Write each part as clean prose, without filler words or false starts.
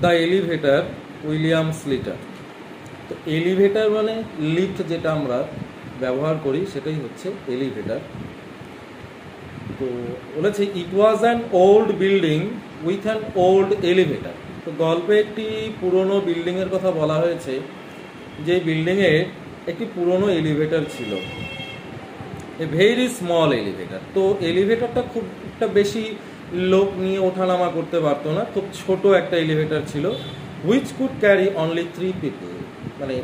The elevator William স্লিটার। তো elevator মানে lift যেটা আমরা ব্যবহার করি সেটাই হচ্ছে এলিভেটর। তো বলেছে it was an old building with an old elevator. তো গল্পে একটি পুরনো বিল্ডিংয়ের কথা বলা হয়েছে, যে বিল্ডিংয়ে একটি পুরনো এলিভেটর ছিল, এ ভেরি স্মল এলিভেটর। তো এলিভেটরটা খুব একটা বেশি লোক নিয়ে ওঠানামা করতে পারতো না, খুব ছোট একটা এলিভেটর ছিল, which could carry only 3 people. মানে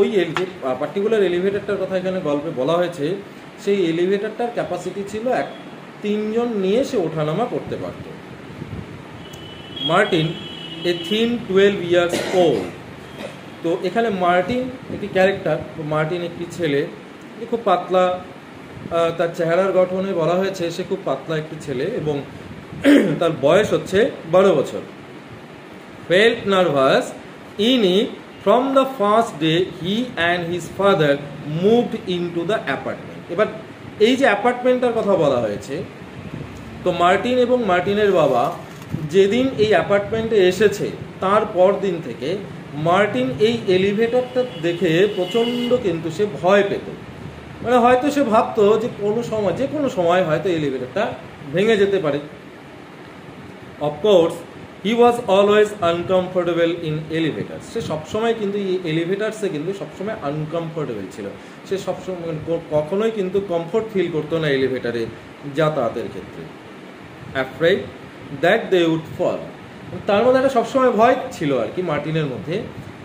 ওই যে পার্টিকুলার এলিভেটরটার কথা এখানে গল্পে বলা হয়েছে, সেই এলিভেটরটার ক্যাপাসিটি ছিল 3 জন নিয়ে সে ওঠানামা করতে পারত। মার্টিন এ থিন 12 years old। তো এখানে মার্টিন একটি ক্যারেক্টার, মার্টিন একটি ছেলে, খুব পাতলা, তার চেহারার গঠনে বলা হয়েছে সে খুব পাতলা একটি ছেলে এবং তার বয়স হচ্ছে 12 বছর। Felt nervous in it from the first day he and his father moved into the apartment. এবার এই যে অ্যাপার্টমেন্টটার কথা বলা হয়েছে, তো মার্টিন এবং মার্টিনের বাবা যেদিন এই অ্যাপার্টমেন্টে এসেছে তার পর দিন থেকে মার্টিন এই এলিভেটরটা দেখে প্রচণ্ড কিন্তু সে ভয় পেত। মানে হয়তো সে ভাবতো যে যে কোনো সময় হয়তো এলিভেটরটা ভেঙে যেতে পারে। Of course he was always uncomfortable in elevators. সে সবসময় কিন্তু এই এলিভেটার্সে কিন্তু সবসময় আনকমফোর্টেবল ছিল, সে সবসময় কখনোই কিন্তু কমফোর্ট ফিল করতো না এলিভেটারে যাতায়াতের ক্ষেত্রে। Afraid that they would fall. তার মধ্যে একটা সবসময় ভয় ছিল আর কি মার্টিনের মধ্যে,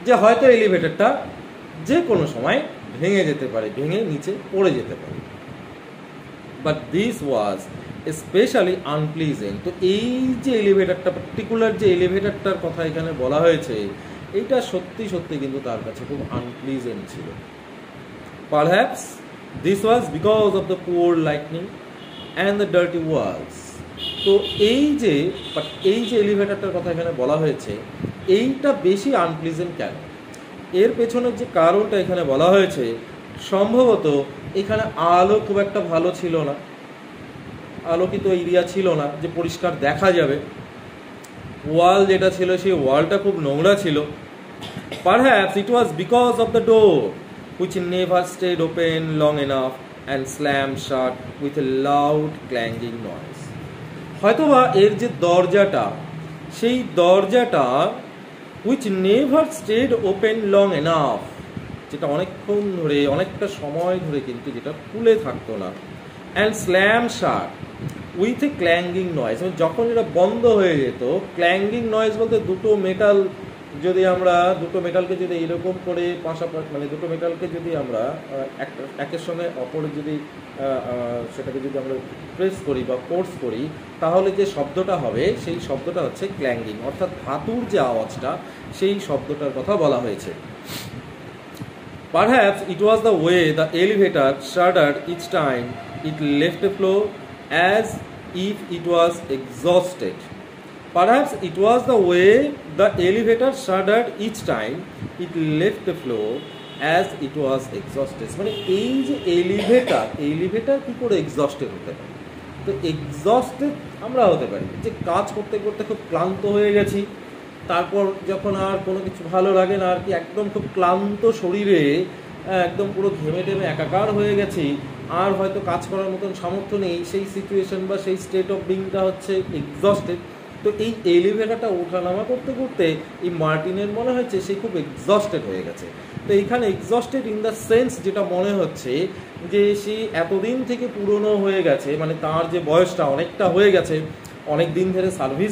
যে হয়তো এলিভেটরটা যে কোনো সময় ভেঙে যেতে পারে, ভেঙে নিচে পড়ে যেতে পারে। But this was specially unpleasant. তো এই যে এলিভেটরটা, পার্টিকুলার যে এলিভেটরটার কথা এখানে বলা হয়েছে, এইটা সত্যি সত্যি কিন্তু তার কাছে খুব আনপ্লিজেন্ট ছিল। Perhaps this was because of the poor lighting and the dirty walls. তো এই যে এলিভেটরটার কথা এখানে বলা হয়েছে, এইটা বেশি আনপ্লিজেন্ট কেন? এর পেছনের যে কারণটা এখানে বলা হয়েছে, সম্ভবত এখানে আলো খুব একটা ভালো ছিল না, আলোকিত এরিয়া ছিল না যে পরিষ্কার দেখা যাবে। ওয়াল যেটা ছিল সেই ওয়ালটা খুব নোংরা ছিল। Perhaps it was because of the door which never stayed open long enough and slam shut with a loud clanging noise. হয়তোবা এর যে দরজাটা, সেই দরজাটা which never stayed open long enough, যেটা অনেকক্ষণ ধরে, অনেকটা সময় ধরে কিন্তু যেটা খুলে থাকতো না, and slam shut with A ক্ল্যাঙ্গিং noise, যখন এটা বন্ধ হয়ে যেত। ক্ল্যাঙ্গিং নয়েজ বলতে দুটো মেটালকে যদি এরকম করে পাশাপাশি, মানে দুটো মেটালকে যদি আমরা একের সঙ্গে অপরের যদি সেটাকে যদি আমরা প্রেস করি বা ফোর্স করি, তাহলে যে শব্দটা হবে সেই শব্দটা হচ্ছে ক্ল্যাঙ্গিং, অর্থাৎ ধাতুর যে আওয়াজটা, সেই শব্দটার কথা বলা হয়েছে। Perhaps it was the way the elevator shuddered each time it left the floor, as if it was exhausted. Perhaps it was the way the elevator shuddered each time it left the floor, as it was exhausted. মানে এই যে elevator কি করে exhausted হতে পারে? তো exhausted আমরা হতে পারি যে কাজ করতে করতে খুব ক্লান্ত হয়ে গেছি, তারপর যখন আর কোনো কিছু ভালো লাগে না আর কি, একদম খুব ক্লান্ত শরীরে, একদম পুরো ঘেমে টেমে একাকার হয়ে গেছি, আর হয়তো কাজ করার মতন সামর্থ্য নেই, সেই সিচুয়েশন বা সেই স্টেট অফ বিংটা হচ্ছে এক্সস্টেড। তো এই এলিভেটরটা ওঠানামা করতে করতে এই মার্টিনের মনে হচ্ছে সে খুব এক্সস্টেড হয়ে গেছে। তো এইখানে এক্সস্টেড ইন দ্য সেন্স যেটা মনে হচ্ছে যে সে এতদিন থেকে পুরনো হয়ে গেছে, মানে তার যে বয়সটা অনেকটা হয়ে গেছে, অনেক দিন ধরে সার্ভিস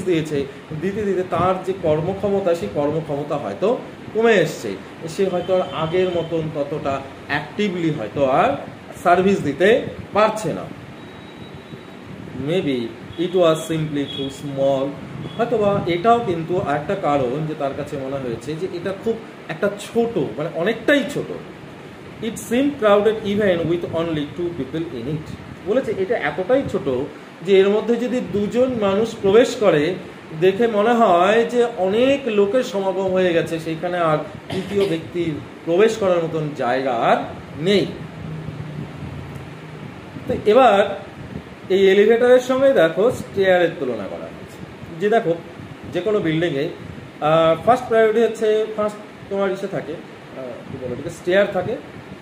দিতে দিতে তার যে কর্মক্ষমতা, সেই কর্মক্ষমতা হয়তো কমে এসছে, সে হয়তো আর আগের মতন ততটা অ্যাক্টিভলি হয়তো আর সার্ভিস দিতে পারছে না। Maybe it was simply too small. হয়তোবা এটাও কিন্তু একটা কারণ যে তার কাছে মনে হয়েছে যে এটা খুব একটা ছোট, মানে অনেকটাই ছোট। It seem crowded even with only 2 people in it. বলেছে এটা এতটাই ছোট যে এর মধ্যে যদি 2 জন মানুষ প্রবেশ করে, দেখে মনে হয় যে অনেক লোকের সমাগম হয়ে গেছে, সেইখানে আর তৃতীয় ব্যক্তির প্রবেশ করার মতন জায়গা আর নেই। তো এবার এই এলিভেটরের সঙ্গে দেখো স্টেয়ারের তুলনা করা হয়েছে, যে দেখো যে কোনো বিল্ডিংয়ে ফার্স্ট প্রায়োরিটি হচ্ছে ফার্স্ট তোমার ইসে থাকে কী বলে ওটাকে স্টেয়ার থাকে,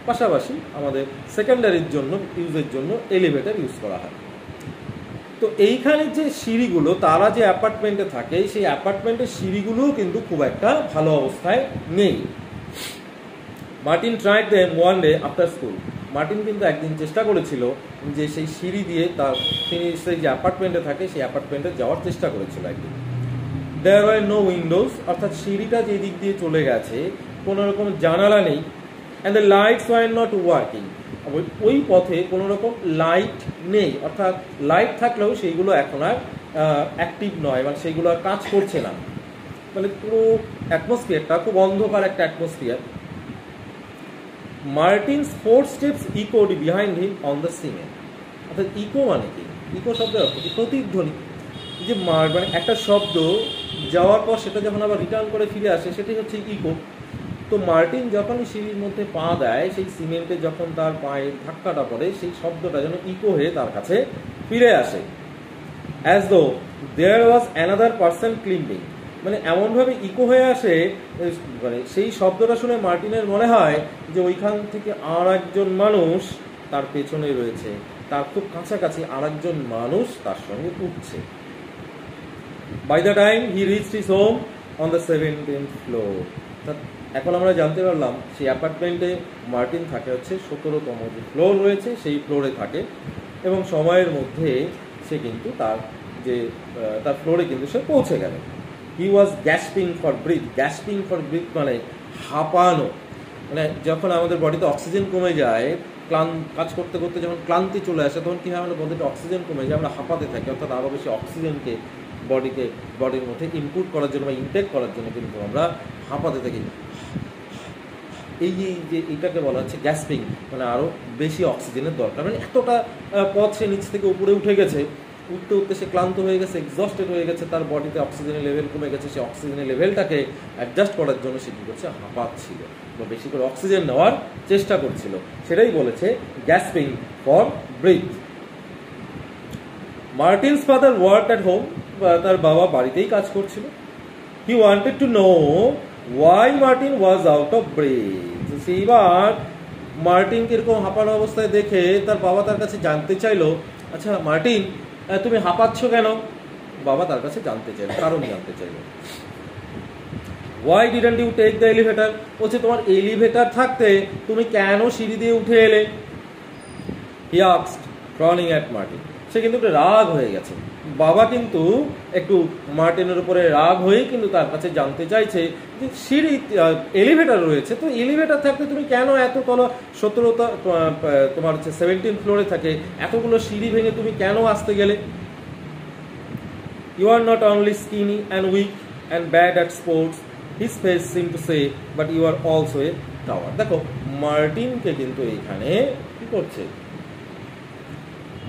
পাশাপাশি আমাদের সেকেন্ডারির জন্য ইউজের জন্য এলিভেটর ইউজ করা হয়। তো এইখানে যে সিঁড়িগুলো তারা যে অ্যাপার্টমেন্টে থাকে সেই অ্যাপার্টমেন্টের সিঁড়িগুলোও কিন্তু খুব একটা ভালো অবস্থায় নেই। Martin tried them one day after school. Martin কিন্তু একদিন চেষ্টা করেছিল যে সেই সিঁড়ি দিয়ে তিনি সেই যে অ্যাপার্টমেন্টে থাকে সেই অ্যাপার্টমেন্টে যাওয়ার চেষ্টা করেছিল একদিন। দেয়ার ওয়ার নো উইন্ডোজ, অর্থাৎ সিঁড়িটা যে দিক দিয়ে চলে গেছে কোনো রকম জানালা নেই। And the lights were not working, ওই পথে কোনো রকম লাইট নেই, অর্থাৎ লাইট থাকলেও সেইগুলো এখন আর অ্যাক্টিভ নয়, মানে সেইগুলো আর কাজ করছে না, মানে পুরো অ্যাটমসফিয়ারটা খুব অন্ধকার একটা atmosphere. Martin's 4 steps echoed behind him on the cement. অর্থাৎ ইকো মানে কি? ইকো শব্দের অর্থ কি? প্রতিধ্বনি। যে মানে একটা শব্দ যাওয়ার পর সেটা যখন আবার রিটার্ন করে ফিরে আসে সেটাই হচ্ছে ইকো। তো মার্টিন যখনই সিঁড়ির মধ্যে পা দেয় সেই সিমেন্টে যখন তার পায়ের ধাক্কাটা পড়ে সেই শব্দটা যেন ইকো হয়ে তার কাছে ফিরে আসে। অ্যাজ দো দেয়ার ওয়াজ অ্যানাদার পারসন ক্লিম্বিং, মানে এমনভাবে ইকো হয়ে আসে, মানে সেই শব্দটা শুনে মার্টিনের মনে হয় যে ওইখান থেকে আর একজন মানুষ তার পেছনে রয়েছে, তার খুব কাছাকাছি আর একজন মানুষ তার সঙ্গে উঠছে। By the time he reached his home on the 17th floor. এখন আমরা জানতে পারলাম সেই অ্যাপার্টমেন্টে মার্টিন থাকে হচ্ছে 17তম যে ফ্লোর রয়েছে সেই ফ্লোরে থাকে, এবং সময়ের মধ্যে সে কিন্তু তার ফ্লোরে কিন্তু সে পৌঁছে গেল। He was gasping for breath. Gasping for breath মানে হাঁপানো, মানে যখন আমাদের বডিতে অক্সিজেন কমে যায়, কাজ করতে করতে যখন ক্লান্তি চলে আসে তখন কী হয়, আমাদের বডিতে অক্সিজেন কমে যায়, আমরা হাঁপাতে থাকি, অর্থাৎ আরও বেশি অক্সিজেনকে বডির মধ্যে ইনপুট করার জন্য বা ইনটেক করার জন্য কিন্তু আমরা হাঁপাতে থাকি। এই যে এটাকে বলা হচ্ছে গ্যাসপিং, মানে আরও বেশি অক্সিজেনের দরকার, মানে এতটা পথ সে নিচ থেকে উপরে উঠে গেছে, উঠতে উঠতে সে ক্লান্ত হয়ে গেছে, এক্সস্টেড হয়ে গেছে, তার বডিতে অক্সিজেনের লেভেল কমে গেছে, সে অক্সিজেনের লেভেলটাকে অ্যাডজাস্ট করার জন্য সে কী করছে, হাঁপাচ্ছিল বা বেশি করে অক্সিজেন নেওয়ার চেষ্টা করছিল, সেটাই বলেছে gasping for breath. Martin's father worked at home, তার বাবা বাড়িতেই কাজ করছিল। He wanted to know why Martin was out of breath. সেইবার মার্টিন কিরকম হাঁপানো অবস্থায় দেখে তার বাবা তার কাছে জানতে চাইলো, আচ্ছা মার্টিন তুমি হাঁপাচ্ছ কেন? বাবা তার কাছে জানতে চাইল, কারণ জানতে চাইল। Why didn't you take the elevator, বলছে তোমার এলিভেটর থাকতে তুমি কেন সিঁড়ি দিয়ে উঠে এলে? হি আস্কড ফ্রনিং অ্যাট মার্টিন, সে কিন্তু একটু রাগ হয়ে গেছে। বাবা কিন্তু একটু মার্টিনের উপরে রাগ হয়েই কিন্তু তার কাছে জানতে চাইছে যে সিঁড়ি এলিভেটর রয়েছে, তো এলিভেটর থাকতে তুমি কেন এতগুলো 17টা তোমার হচ্ছে 17th ফ্লোরে থাকে, এতগুলো সিঁড়ি ভেঙে তুমি কেন আসতে গেলে? You are not only skinny and weak and bad at sports, his face seem to say, but you are also a tower. দেখো মার্টিনকে কিন্তু এইখানে কি করছে,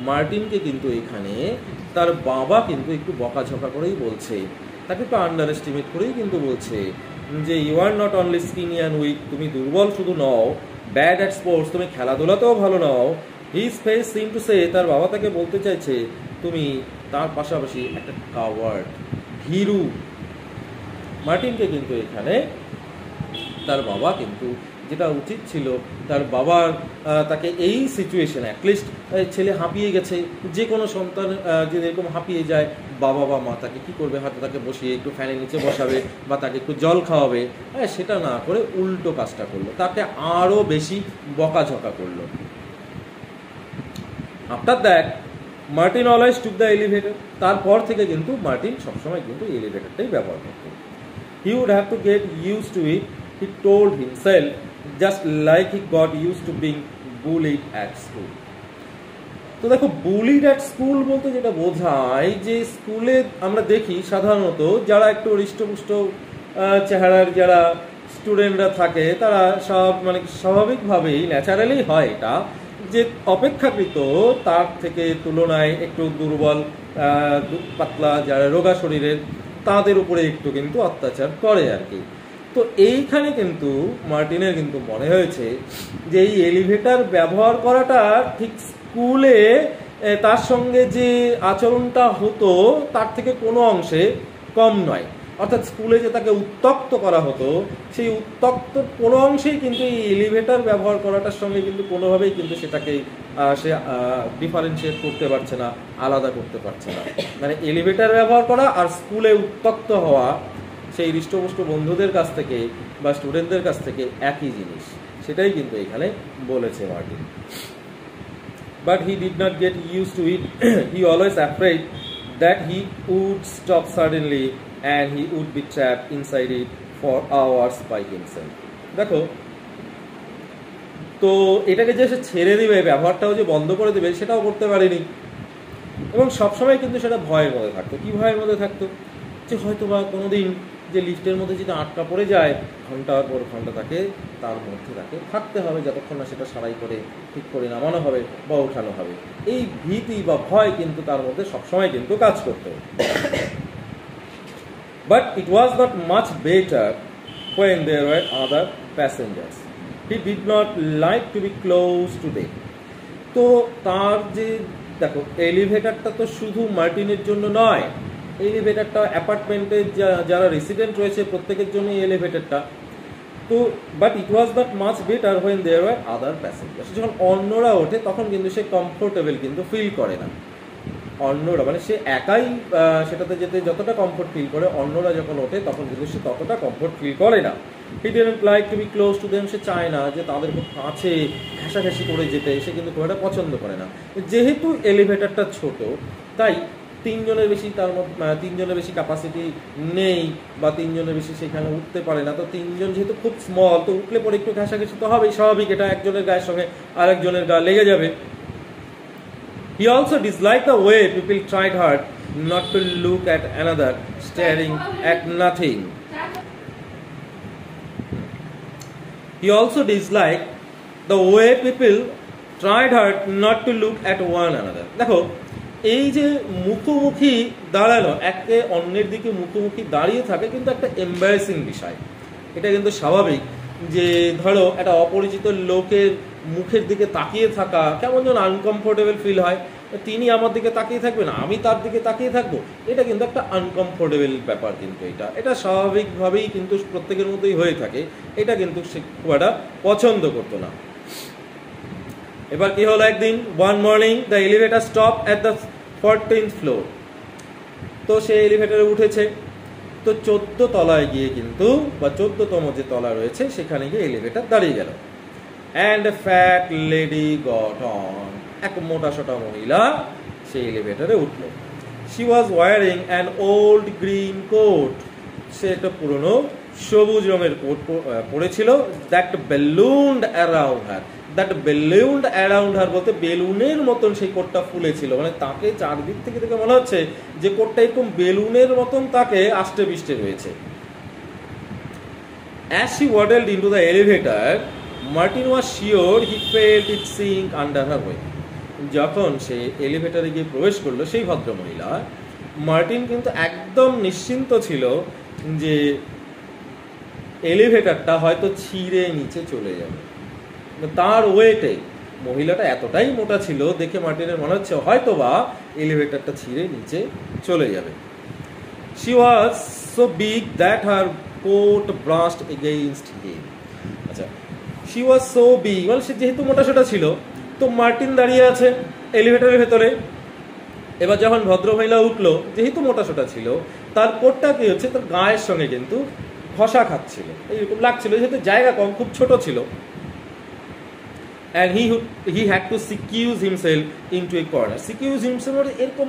মার্টিনকে কিন্তু এখানে তার বাবা কিন্তু একটু বকাঝকা করেই বলছে, তাকে একটু আন্ডার এস্টিমেট করেই কিন্তু বলছে যে you are not only skinny and weak, তুমি দুর্বল শুধু নও, ব্যাড অ্যাট স্পোর্টস, তুমি খেলাধুলাতেও ভালো নও, his face seem to say, তার বাবা তাকে বলতে চাইছে তুমি তার পাশাপাশি একটা কাওয়ার্ড, ভীরু। মার্টিনকে কিন্তু এখানে তার বাবা কিন্তু যেটা উচিত ছিল, তার বাবার তাকে এই সিচুয়েশনে অ্যাটলিস্ট ছেলে হাঁপিয়ে গেছে, যে কোনো সন্তান যদি এরকম হাঁপিয়ে যায় বাবা বা মা তাকে কী করবে, হয়তো তাকে বসিয়ে একটু ফ্যানের নিচে বসাবে বা তাকে একটু জল খাওয়াবে, হ্যাঁ সেটা না করে উল্টো কাজটা করলো, তাকে আরও বেশি বকাঝকা করলো। After that Martin always took the elevator, তারপর থেকে কিন্তু মার্টিন সবসময় কিন্তু এলিভেটরটাই ব্যবহার করত। He would have to get use to it, he told himself, just like he got used to being bullied at school. তো দেখো bullied at school বলতে যেটা বোঝায় যে স্কুলে আমরা দেখি সাধারণত যারা একটু হৃষ্টপুষ্ট চেহারার যারা স্টুডেন্টরা থাকে তারা সব মানে স্বাভাবিকভাবেই ন্যাচারালি হয় এটা যে অপেক্ষাকৃত তার থেকে তুলনায় একটু দুর্বল পাতলা যারা রোগা শরীরের তাদের উপরে একটু কিন্তু অত্যাচার করে আর কি। তো এইখানে কিন্তু মার্টিনের কিন্তু মনে হয়েছে যে এই এলিভেটর ব্যবহার করাটা ঠিক স্কুলে তার সঙ্গে যে আচরণটা হতো তার থেকে কোনো অংশে কম নয়। অর্থাৎ স্কুলে যে তাকে উত্তক্ত করা হতো, সেই উত্তক্ত কোনো অংশেই কিন্তু এই এলিভেটর ব্যবহার করাটার সঙ্গে কিন্তু কোনোভাবেই কিন্তু সেটাকে সে ডিফারেন্সিয়েট করতে পারছে না, আলাদা করতে পারছে না। মানে এলিভেটর ব্যবহার করা আর স্কুলে উত্তক্ত হওয়া সেই হৃষ্টপুষ্ট বন্ধুদের কাছ থেকে বা স্টুডেন্টদের কাছ থেকে একই জিনিস, সেটাই কিন্তু এখানে বলেছে Martin. But he did not get used to it. He always afraid that he would stop suddenly and he would be trapped inside it for hours by himself. দেখো, তো এটাকে যে সে ছেড়ে দিবে, ব্যবহারটাও যে বন্ধ করে দেবে, সেটাও করতে পারেনি। এবং সবসময় কিন্তু সেটা ভয়ের মধ্যে থাকতো। কি ভয়ের মধ্যে থাকতো? যে হয়তো বা কোনোদিন যে লিফটের মধ্যে যদি আটকা পড়ে যায়, ঘন্টার পর ঘন্টা তাকে তার মধ্যে তাকে থাকতে হবে যতক্ষণ না সেটা সারাই করে ঠিক করে নামানো হবে বা ওঠানো হবে। এই ভীতি বা ভয় কিন্তু তার মধ্যে সবসময় কিন্তু কাজ করতো। But it was not much better when there were other passengers. He did not like to be close to them. তো তার যে দেখো, এলিভেটরটা তো শুধু মার্টিনের জন্য নয়, এলিভেটরটা অ্যাপার্টমেন্টে যারা রেসিডেন্ট রয়েছে প্রত্যেকের জন্য এলিভেটরটা। তো but it was not much better when there were other passengers. যখন অন্যরা ওঠে তখন কিন্তু সে কমফোর্টেবল কিন্তু ফিল করে না। অন্যরা মানে সে একাই সেটাতে যেতে যতটা কমফোর্ট ফিল করে, অন্যরা যখন ওঠে তখন কিন্তু সে ততটা কমফোর্ট ফিল করে না। He didn't like to be close to them. সে চায় না যে তাদের খুব কাছে ঘেঁষাঘেঁষি করে যেতে, সে কিন্তু খুব একটা পছন্দ করে না। যেহেতু এলিভেটরটা ছোট, তাই তিনজনের বেশি ক্যাপাসিটি নেই বা তিনজনের বেশি সেখানে উঠতে পারে না। তো তিনজন যেহেতু খুব স্মল, তো উঠলে পরে একটু ঘেঁষাঘেঁষি তো হবেই, স্বাভাবিক। এটা একজনের গায়ের সঙ্গে আরেকজনের গা লেগে যাবে। He also disliked the way people tried hard not to look at another, staring at nothing. He also disliked the way people tried hard not to look at one another. দেখো, এই যে মুখোমুখি দাঁড়ানো, একে অন্যের দিকে মুখোমুখি দাঁড়িয়ে থাকে কিন্তু একটা এম্বারেসিং বিষয়। এটা কিন্তু স্বাভাবিক যে ধরো একটা অপরিচিত লোকের মুখের দিকে তাকিয়ে থাকা কেমন যেন আনকমফোর্টেবল ফিল হয়। তিনি আমার দিকে তাকিয়ে থাকবেন, আমি তার দিকে তাকিয়ে থাকবো, এটা কিন্তু একটা আনকমফোর্টেবল ব্যাপার। কিন্তু এটা স্বাভাবিকভাবেই কিন্তু প্রত্যেকের মধ্যেই হয়ে থাকে। এটা কিন্তু সে খুব একটা পছন্দ করতো না। এবার কি হলো, একদিন one morning the elevator stop at the 14th floor. তো সে এলিভেটরে উঠেছে, তো 14 তলায় গিয়ে কিন্তু বা 14তম যে তলা রয়েছে সেখানে গিয়ে এলিভেটর দাঁড়িয়ে গেল। And a fat lady got on. এক মোটা সোটা মহিলা সেই এলিভেটরে উঠল। She was wearing an old green coat. সে একটা পুরনো সবুজ রঙের কোট পরেছিল। That ballooned around her. That ballooned around her বলতে বেলুনের মতন সেই কোটটা ফুলেছিল। মানে তাকে চারদিক থেকে দেখে মনে হচ্ছে যে কোটটা এরকম বেলুনের মতন তাকে আষ্টে পিষ্টে রয়েছে। As she waddled into the elevator, Martin was sure he felt it sink under her weight. যখন সে এলিভেটরে গিয়ে প্রবেশ করলো সেই ভদ্রমহিলা, মার্টিন কিন্তু একদম নিশ্চিন্ত ছিল যে এলিভেটরটা হয়তো ছিঁড়ে নিচে চলে যাবে। তার ওয়েটে মহিলাটা এতটাই মোটা ছিল, দেখে মার্টিনের মনে হচ্ছে হয়তোবা এলিভেটরটা ছিঁড়ে নিচে চলে যাবে। She was so big that her coat brushed against him. আচ্ছা, she was so big, মানে সে যেহেতু মোটাসোটা ছিল, তো মার্টিন দাঁড়িয়ে আছে এলিভেটরের ভেতরে। এবার যখন ভদ্রমহিলা উঠলো, যেহেতু মোটাসোটা ছিল, তার কোটটা কি হচ্ছে, তার গায়ের সঙ্গে কিন্তু ঘষা খাচ্ছিল, এইরকম লাগছিল, যেহেতু জায়গা কম, খুব ছোট ছিল। And he had to secuse himself into a corner. Secuse himself এরকম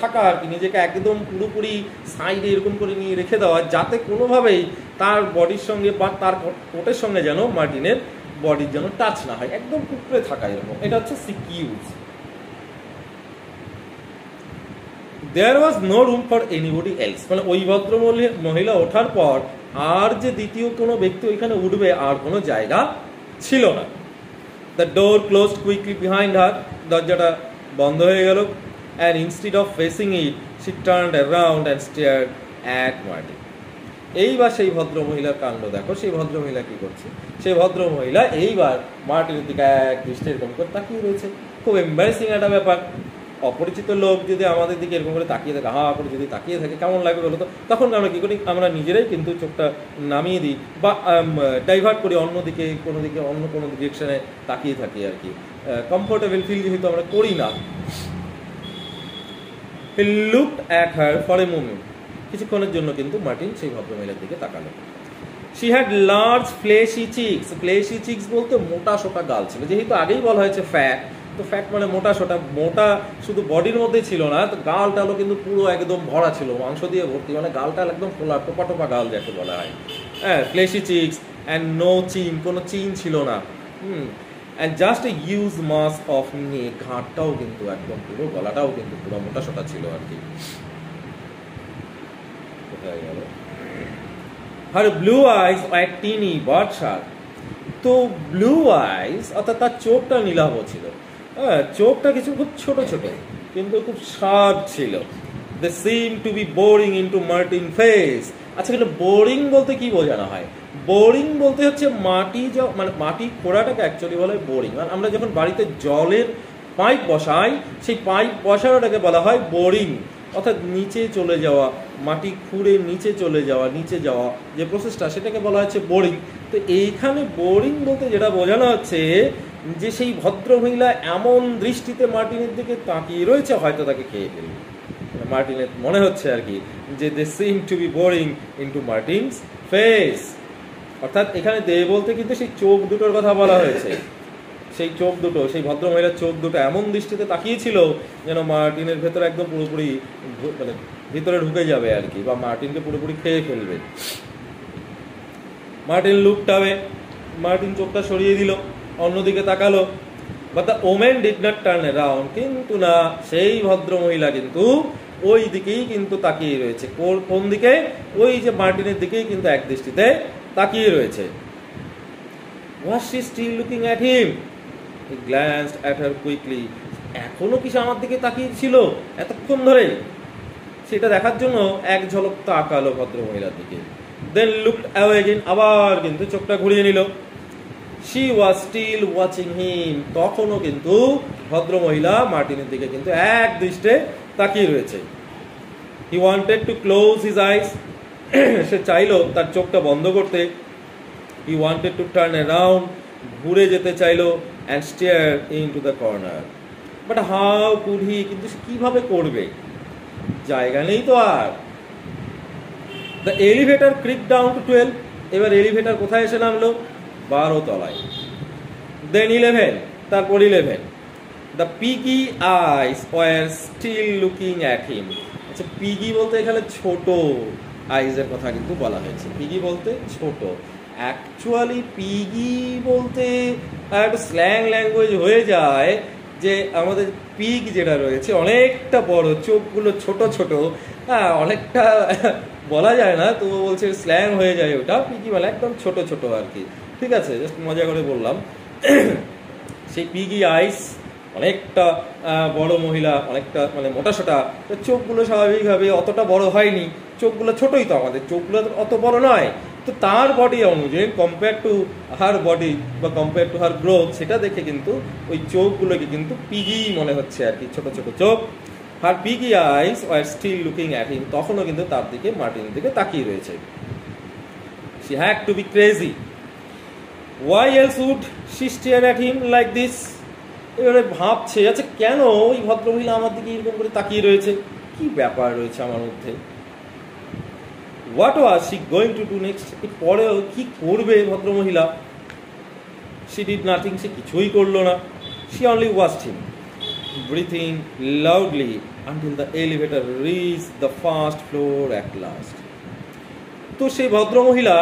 থাকা আর কি, নিজেকে একদম পুরোপুরি সাইডে এরকম করে নিয়ে রেখে দেওয়া, যাতে কোনোভাবেই তার বডির সঙ্গে বা তার কোটের সঙ্গে যেন মার্টিনের বডির যেন টাচ না হয়, একদম কুকড়ে থাকা এরকম। এটা হচ্ছে সিকিউজ। There was no room for anybody else. মানে ওই ভদ্র মহিলা ওঠার পর আর যে দ্বিতীয় কোনো ব্যক্তি ওইখানে উঠবে আর কোনো জায়গা ছিল না। The door closed quickly behind her. দরজাটা বন্ধ হয়ে গেল। And instead of facing it, she turned around and stared at Martin. এইবার সেই ভদ্র মহিলার কাণ্ড দেখো। সেই ভদ্র মহিলা কি করছে? সেই ভদ্র মহিলা এইবার মার্টিনের দিকে এক দৃষ্টি এরকম করে তাকিয়ে রয়েছে। খুব এম্বারেসিং একটা ব্যাপার। অপরিচিত লোক যদি আমাদের দিকে এরকম করে তাকিয়ে থাকে, হা করে যদি তাকিয়ে থাকে কেমন লাগবে বলো তো? তখন আমরা কী করি, আমরা নিজেরাই কিন্তু চোখটা নামিয়ে দিই বা ডাইভার্ট করি অন্যদিকে, অন্য কোনো ডিরেকশনে তাকিয়ে থাকি আর কি। কমফোর্টেবল ফিল যেহেতু আমরা করি না। He looked at her for a moment. কিছুক্ষণের জন্য কিন্তু মার্টিন সেই ভদ্রমহিলার দিকে তাকালো। She had large fleshy cheeks. Fleshy cheeks বলতে মোটা সোটা গাল ছিল, যেহেতু আগেই বলা হয়েছে ফ্যাট, তো ফ্যাট মানে মোটা সোটা, মোটা শুধু বডির মধ্যে ছিল না, তো গালটালও কিন্তু পুরো একদম ভরা ছিল, মাংস দিয়ে ভর্তি, মানে গালটাল একদম ফোলা টোপা টোপা গাল যাকে বলা হয়। হ্যাঁ, ফ্লেশি চিক্স অ্যান্ড নো চিন, কোনো চিন ছিল না। And just a huge mass of neck, ঘাটটাও কিন্তু একদম পুরো, গলাটাও কিন্তু পুরো মোটা সোটা ছিল আর কি। কোথায় গেল? Her blue eyes were teeny but sharp. তো ব্লু আইস অর্থাৎ তার চোখটা নীলাভ ছিল, হ্যাঁ, চোখটা কিছু খুব ছোট ছোট কিন্তু খুব শার্প ছিল। They seem to be boring into Martin face. আচ্ছা, কিন্তু বোরিং বলতে কি বোঝানো হয়? বোরিং বলতে হচ্ছে মাটি, মানে মাটি খোঁড়াটাকে অ্যাকচুয়ালি বলা হয় বোরিং। আর আমরা যখন বাড়িতে জলের পাইপ বসাই, সেই পাইপ বসানোটাকে বলা হয় বোরিং, অর্থাৎ নিচে চলে যাওয়া, মাটি খুঁড়ে নিচে চলে যাওয়া, নিচে যাওয়া যে প্রসেসটা, সেটাকে বলা হচ্ছে বোরিং। তো এইখানে বোরিং বলতে যেটা বোঝানো হচ্ছে যে সেই ভদ্রমহিলা এমন দৃষ্টিতে মার্টিনের দিকে তাকিয়ে রয়েছে, হয়তো তাকে খেয়ে ফেলবে। মার্টিনের মনে হচ্ছে আর কি যে they seem to be boring into Martin's face. অর্থাৎ এখানে দে বলতে কিন্তু সেই চোখ দুটোর কথা বলা হয়েছে। সেই চোখ দুটো, সেই ভদ্রমহিলার চোখ দুটো এমন দৃষ্টিতে তাকিয়েছিল যেন মার্টিনের ভেতরে একদম পুরোপুরি মানে ভিতরে ঢুকে যাবে আর কি, বা মার্টিনকে পুরোপুরি খেয়ে ফেলবে। মার্টিন লুকড অ্যাওয়ে, মার্টিন চোখটা সরিয়ে দিল, অন্যদিকে তাকালো। But the women did not turn around, কিন্তু না, সেই ভদ্রমহিলা কিন্তু ওই দিকেই কিন্তু তাকিয়ে রয়েছে। কোন দিকে? ওই যে মার্টিনের দিকেই কিন্তু এক দৃষ্টিতে তাকিয়ে রয়েছে। Was she still looking at him? He glanced at her quickly. এখনো কি সে আমার দিকে তাকিয়ে ছিল এতক্ষণ ধরে? সেটা দেখার জন্য এক ঝলক তাকালো ভদ্রমহিলার দিকে। Then looked away again, আবার কিন্তু চোখটা ঘুরিয়ে নিল। She was still watching him. তখনও কিন্তু ভদ্রমহিলা মার্টিনের দিকে কিন্তু এক দৃষ্টে তাকিয়ে রয়েছে। He wanted to close his eyes. সে চাইলো তার চোখটা বন্ধ করতে। He wanted to turn around, ঘুরে যেতে চাইলো, and stare into the corner. But how could he? কিন্তু কিভাবে করবে? জায়গা নেই তো আর। The elevator creaked down to 12. এবার এলিভেটর কোথায় এসে নামলো? 12 তলায়। Then 11, তারপর 11. The piggy eyes were still looking at him. আচ্ছা, পিগি বলতে এখানে ছোট আইজের কথা কিন্তু বলা হয়েছে। পিগি বলতে ছোট। অ্যাকচুয়ালি পিগি বলতে একটা স্ল্যাং ল্যাঙ্গুয়েজ হয়ে যায় যে আমাদের পিগ যেটা রয়েছে অনেকটা বড়, চোখগুলো ছোট ছোট, হ্যাঁ, অনেকটা বলা যায় না, তো বলছে স্ল্যাং হয়ে যায় ওটা। পিগি মানে একদম ছোট ছোট আর কি, ঠিক আছে, জাস্ট মজা করে বললাম। সেই পিগি আইস, অনেকটা বড় মহিলা, অনেকটা মানে মোটাসোটা, চোখগুলো স্বাভাবিকভাবে অতটা বড় হয়নি, চোখগুলো ছোটই, তো আমাদের চোখগুলো অত বড় নয়। তো তার বডি অনুযায়ী কম্পেয়ার টু হার বডি বা কম্পেয়ার টু হার গ্রোথ, সেটা দেখে কিন্তু ওই চোখগুলোকে কিন্তু পিগি মনে হচ্ছে আর কি, ছোট ছোট চোখ। Her piggy eyes were still looking at him, তখনও কিন্তু তার দিকে, মার্টিনের দিকে তাকিয়ে রয়েছে। She had to be crazy, why else would she stare at him like this? এবারে ভাবছে, আচ্ছা কেন ওই ভদ্রমহিলা আমার দিকে এরকম করে তাকিয়ে রয়েছে, কি ব্যাপার রয়েছে আমার মধ্যে। What was she going to do next? পরে কি করবে ভদ্রমহিলা? She did nothing, সে কিছুই করলো না। She only watched him, breathing loudly until the elevator reached the first floor at last. তো সেই ভদ্রমহিলা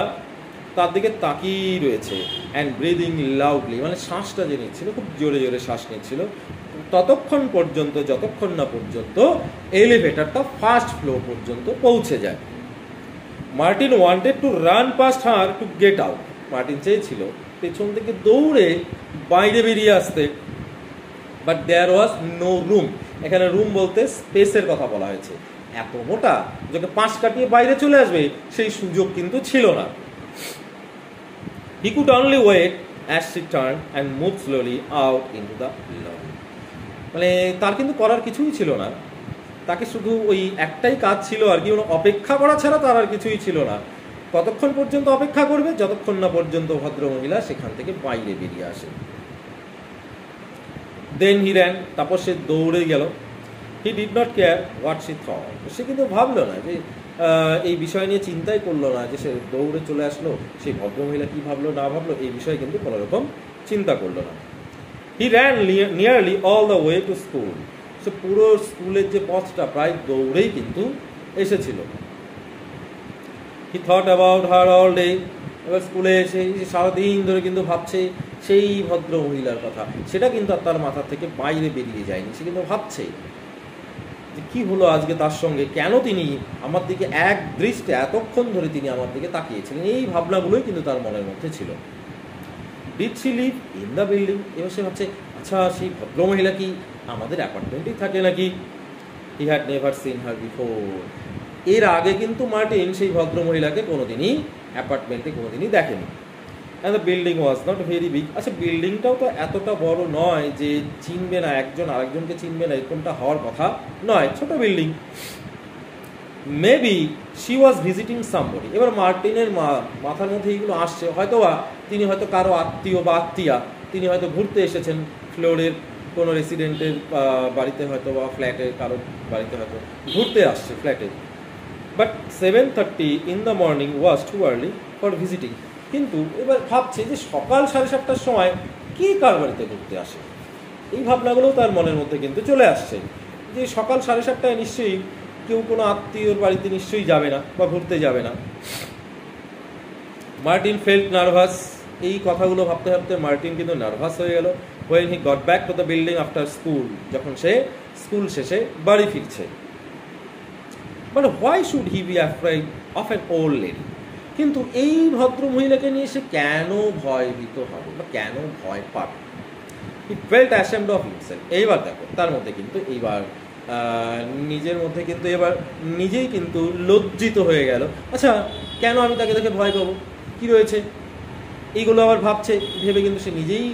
তার দিকে তাকিয়ে রয়েছে, অ্যান্ড ব্রিদিং লাউডলি, মানে শ্বাসটা যে নিচ্ছিল, খুব জোরে জোরে শ্বাস নিচ্ছিল, ততক্ষণ পর্যন্ত যতক্ষণ না পর্যন্ত এলিভেটরটা ফার্স্ট ফ্লোর পর্যন্ত পৌঁছে যায়। Martin wanted to run past her to get out, Martin চেয়েছিল পেছন থেকে দৌড়ে বাইরে বেরিয়ে আসতে, but there was no room. এখানে রুম বলতে স্পেসের কথা বলা হয়েছে। এত মোটা যাকে পাশ কাটিয়ে বাইরে চলে আসবে সেই সুযোগ কিন্তু ছিল না। He could only wait as she turned and moved slowly out into the lobby. মানে তার কিন্তু করার কিছুই ছিল না, তাকে শুধু ওই একটাই কাজ ছিল আর কি, অপেক্ষা করা ছাড়া তার আর কিছুই ছিল না। কতক্ষণ পর্যন্ত অপেক্ষা করবে? যতক্ষণ না পর্যন্ত ভদ্রমহিলা সেখান থেকে বাইরে বেরিয়ে আসে। দেন হি র্যান, তারপর সে দৌড়ে গেল। He did not care what she thought, সে কিন্তু ভাবলো না যে এই বিষয় নিয়ে চিন্তাই করলো না যে সে দৌড়ে চলে আসলো, সেই ভদ্রমহিলা কী ভাবলো না ভাবলো এই বিষয়ে কিন্তু কোনো রকম চিন্তা করলো না। He ran nearly all the way to school, সে পুরো স্কুলের যে পথটা প্রায় দৌড়েই কিন্তু এসেছিল। He thought about her all day, এবার স্কুলে এসে সারাদিন ধরে কিন্তু ভাবছে সেই ভদ্র মহিলার কথা, সেটা কিন্তু আর তার মাথা থেকে বাইরে বেরিয়ে যায়নি। সে কিন্তু ভাবছে যে কী হলো আজকে তার সঙ্গে, কেন তিনি আমার দিকে এক দৃষ্টে এতক্ষণ ধরে তিনি আমার দিকে তাকিয়েছিলেন, এই ভাবনাগুলোই কিন্তু তার মনের মধ্যে ছিল। Did she live in the building, এবার সে ভাবছে আচ্ছা সেই ভদ্রমহিলা কি আমাদের অ্যাপার্টমেন্টেই থাকে নাকি। He had never seen her before, এর আগে কিন্তু মার্টিন সেই ভদ্রমহিলাকে কোনোদিনই অ্যাপার্টমেন্টে কোনোদিনই দেখেনি। And the building was not very big, আচ্ছা বিল্ডিংটাও তো এতটা বড় নয় যে চিনবে না, একজন আরেকজনকে চিনবে না, এরকমটা হওয়ার কথা নয়, ছোট building. Maybe she was visiting somebody, এবার মার্টিনের মাথার মধ্যে এইগুলো আসছে, হয়তোবা তিনি হয়তো কারো আত্মীয় বা আত্মীয়া, তিনি হয়তো ঘুরতে এসেছেন ফ্লোরের কোনো রেসিডেন্টের বাড়িতে, হয়তো বা ফ্ল্যাটে কারো বাড়িতে হয়তো ঘুরতে আসছে ফ্ল্যাটে। But 7:30 in the morning was too early for visiting, কিন্তু এবার ভাবছে যে সকাল 7:30টার সময় কে কার বাড়িতে ঘুরতে আসে, এই ভাবনাগুলোও তার মনের মধ্যে কিন্তু চলে আসছে যে সকাল 7:30টায় নিশ্চয়ই কেউ কোনো আত্মীয়র বাড়িতে নিশ্চয়ই যাবে না বা ঘুরতে যাবে না। মার্টিন ফেল্ট নার্ভাস, এই কথাগুলো ভাবতে ভাবতে মার্টিন কিন্তু নার্ভাস হয়ে গেল। when he got back to the building after school, যখন সে স্কুল শেষে বাড়ি ফিরছে। but why should he be afraid of an old lady, কিন্তু এই ভদ্র মহিলাকে নিয়ে সে কেন ভয়ভীত হবে বা কেন ভয় পাবে? he felt ashamed of himself, এইবার দেখো তার মধ্যে কিন্তু এইবার নিজের মধ্যে কিন্তু এবার নিজেই কিন্তু লজ্জিত হয়ে গেল। আচ্ছা কেন আমি তাকে দেখে ভয় পাবো, কী রয়েছে, এইগুলো আবার ভাবছে, ভেবে কিন্তু সে নিজেই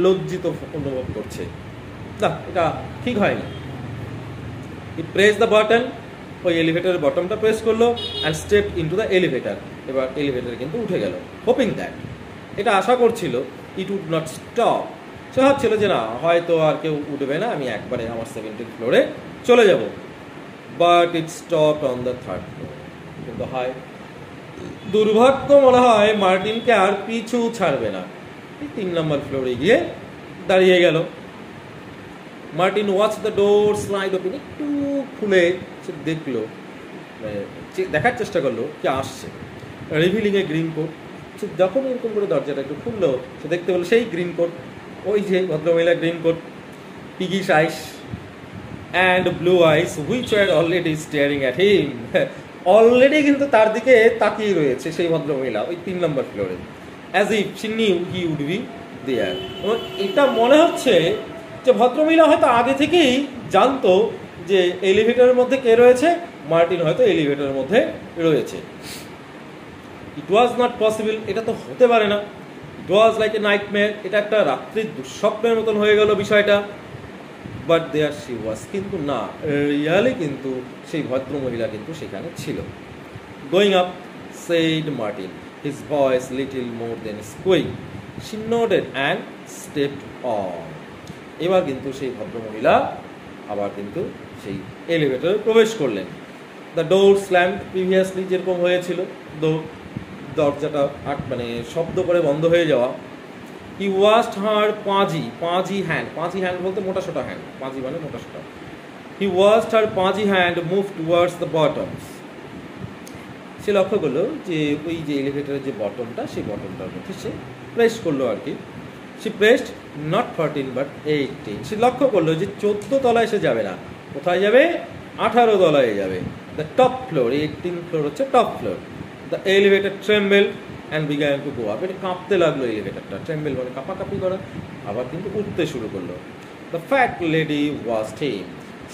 লজ্জিত অনুভব করছে। না, এটা ঠিক হয়নি। হি প্রেস দ্য বাটন, ওই এলিভেটরের বটনটা প্রেস করলো and step into the elevator, এবার এলিভেটর কিন্তু উঠে গেল। হোপিং দ্যাট, এটা আশা করছিল ইট উড নট স্টপ, সে ভাবছিল যে না হয়তো আর কেউ উঠবে না, আমি একবারে আমার 17th ফ্লোরে চলে যাব। But it stop on the 3rd floor, কিন্তু হয় দুর্ভাগ্য মনে হয় মার্টিনকে আর পিছু ছাড়বে না, 3 নম্বর ফ্লোরে গিয়ে দাঁড়িয়ে গেল। Martin watch the door slide open, একটু খুলে সে দেখলো, দেখার চেষ্টা করলো কে আসছে। রিভিলিং এ গ্রিন কোট, সে যখন এরকম করে দরজাটা একটু খুললো সে দেখতে পেলো সেই গ্রিন কোট, ওই যে ভদ্রমহিলা green coat, piggish eyes and blue eyes which were already staring at him, already কিন্তু তার দিকে তাকিয়ে রয়েছে সেই ভদ্রমহিলা ওই 3 নম্বর ফ্লোরে, as if she knew he would be there. এটা মনে হচ্ছে যে ভদ্রমহিলা হয়তো আগে থেকেই জানতো যে এলিভেটরের মধ্যে কে রয়েছে, মার্টিন হয়তো এলিভেটরের মধ্যে রয়েছে। ইট ওয়াজ নট পসিবল, এটা তো হতে পারে না। ইট ওয়াজ লাইক এ নাইটমেয়ার, এটা একটা রাত্রির দুঃস্বপ্নের মতন হয়ে গেল বিষয়টা। বাট দেয়ার শি ওয়াজ, কিন্তু না রিয়ালি কিন্তু সেই ভদ্রমহিলা কিন্তু সেখানে ছিল। Going up said Martin, his voice little more than squeaking, she nodded and stepped on, এবার কিন্তু সেই ভদ্রমহিলা আবার কিন্তু সেই এলিভেটরে প্রবেশ করলেন। দ্য ডোর স্ল্যামড প্রিভিয়াসলি, যেরকম হয়েছিল দরজাটা মানে শব্দ করে বন্ধ হয়ে যাওয়া। হি ওয়াশড হার পাঁজি হ্যান্ড বলতে মোটা সোটা হ্যান্ড, পাঁজি মানে মোটা সোটা। He watched her pudgy hand move towards the buttons, সে লক্ষ্য করলো যে ওই যে এলিভেটরের যে বটনটা সেই বটনটার মধ্যে সে প্রেস করলো আর কি। সে প্রেসড নট 14 but 18, সে লক্ষ্য করলো যে 14 তলায় সে যাবে না, কোথায় যাবে, 18 তলায় যাবে। The top floor, 18th floor হচ্ছে top floor. The elevator trembled and began to go up, এটা কাঁপতে লাগলো এলিভেটরটা, ট্রেম্বেল মানে কাঁপাকাঁপি করা, আবার কিন্তু উঠতে শুরু করলো। দ্য ফ্যাট লেডি ওয়াজ টেম,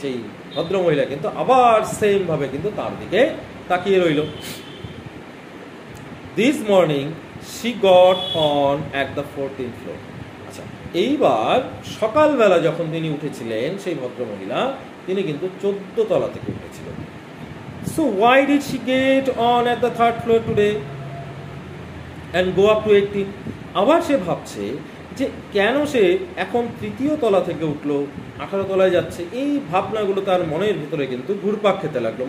সেই ভদ্রমহিলা কিন্তু আবার সেম ভাবে কিন্তু তার দিকে তাকিয়ে রইল। This morning she got on at the 14th floor, আচ্ছা এইবার সকালবেলা যখন তিনি উঠেছিলেন সেই ভদ্রমহিলা, তিনি কিন্তু 14 তলা থেকে উঠেছিলেন। So why did she get on at the 3rd floor today and go up to 18? আবার সে ভাবছে যে কেন সে এখন 3য় তলা থেকে উঠলো, 18 তলায় যাচ্ছে। এই ভাবনাগুলো তার মনের ভিতরে কিন্তু ঘুরপাক খেতে লাগলো,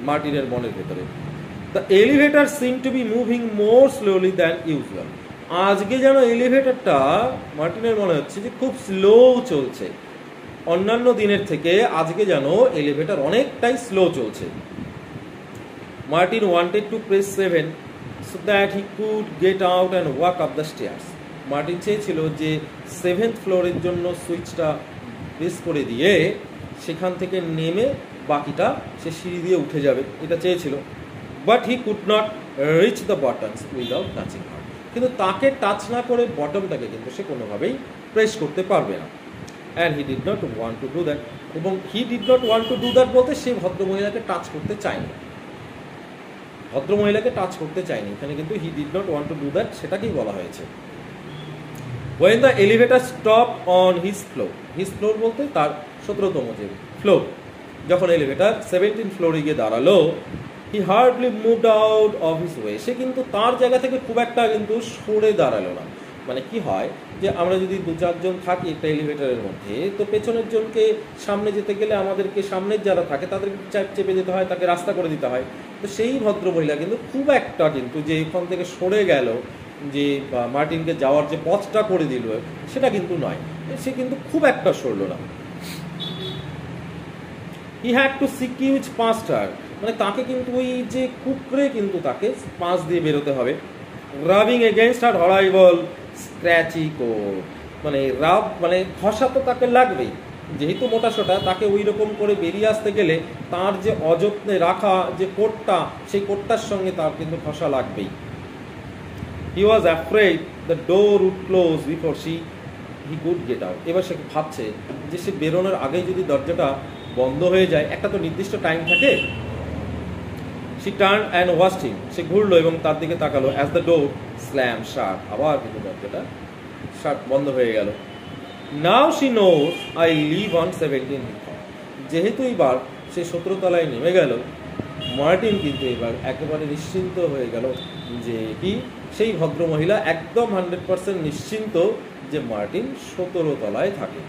মার্টিনের মনের ভিতরে। The elevator seem to be moving more slowly than usual. আজকে যেন এলিভেটরটা মার্টিনের মনে হচ্ছে যে খুব স্লো চলছে, অন্যান্য দিনের থেকে আজকে যেন এলিভেটর অনেকটাই স্লো চলছে। Martin wanted two press 7 so that he could get out and walk up the stairs. Martin চেয়েছিল যে 7th ফ্লোরের জন্য সুইচটা প্রেস করে দিয়ে সেখান থেকে নেমে বাকিটা সে সিঁড়ি দিয়ে উঠে যাবে, এটা চেয়েছিল। But he could not reach the buttons without touching her. কিন্তু তাকে টাচ না করে বটমটাকে কিন্তু সে কোনোভাবেই প্রেস করতে পারবে না। And he did not want to do that. এবং he did not want to do that বলতে সে ভদ্রমহিলাকে টাচ করতে চায়নি, এখানে কিন্তু he did not want to do that সেটাকেই বলা হয়েছে। when the elevator stopped on his floor বলতে তার 17তম যে ফ্লোর, যখন এলিভেটর 17th ফ্লোরে গিয়ে দাঁড়ালো, he hardly moved out of his way, সে কিন্তু তার জায়গা থেকে খুব একটা কিন্তু সরে দাঁড়ালো না। মানে কি হয় যে আমরা যদি 2-4 জন থাকি একটা এলিভেটরের মধ্যে, তো পেছনের জনকে সামনে যেতে গেলে আমাদেরকে সামনের যারা থাকে তাদেরকে চেপে যেতে হয়, তাকে রাস্তা করে দিতে হয়। তো সেই ভদ্রমহিলা কিন্তু খুব একটা কিন্তু যে এখান থেকে সরে গেল, যে মার্টিনকে যাওয়ার যে পথটা করে দিল, সেটা কিন্তু নয়, সে কিন্তু খুব একটা সরলো না। He had to squeeze past her, মানে তাকে কিন্তু ওই যে কুকরে কিন্তু তাকে পাশ দিয়ে বেরোতে হবে। রাবিং এগেনস্ট হার হরাইবল স্ক্র্যাচি কোট, মানে রাব মানে ঘষা তো তাকে লাগবেই, যেহেতু মোটা সোটা, তাকে ওই রকম করে বেরিয়ে আসতে গেলে তার যে অযত্নে রাখা যে কোটটা, সেই কোটটার সঙ্গে তার কিন্তু ঘষা লাগবেই। He was afraid the door would close before he could get out. এবার সে ভাবছে যে সে বেরোনোর আগেই যদি দরজাটা বন্ধ হয়ে যায়, একটা তো নির্দিষ্ট টাইম থাকে। She turned and watched him, সে ঘুরলো এবং তার দিকে তাকালো। as the door slammed shut, আবার কিন্তু দরজাটা বন্ধ হয়ে গেল। now she knows I live on 17th floor, যেহেতু এবার সে 17 তলায় নেমে গেল, মার্টিন কিন্তু এবার একেবারে নিশ্চিন্ত হয়ে গেল যে কি সেই ভদ্রমহিলা একদম 100% নিশ্চিন্ত যে মার্টিন 17 তলায় থাকে।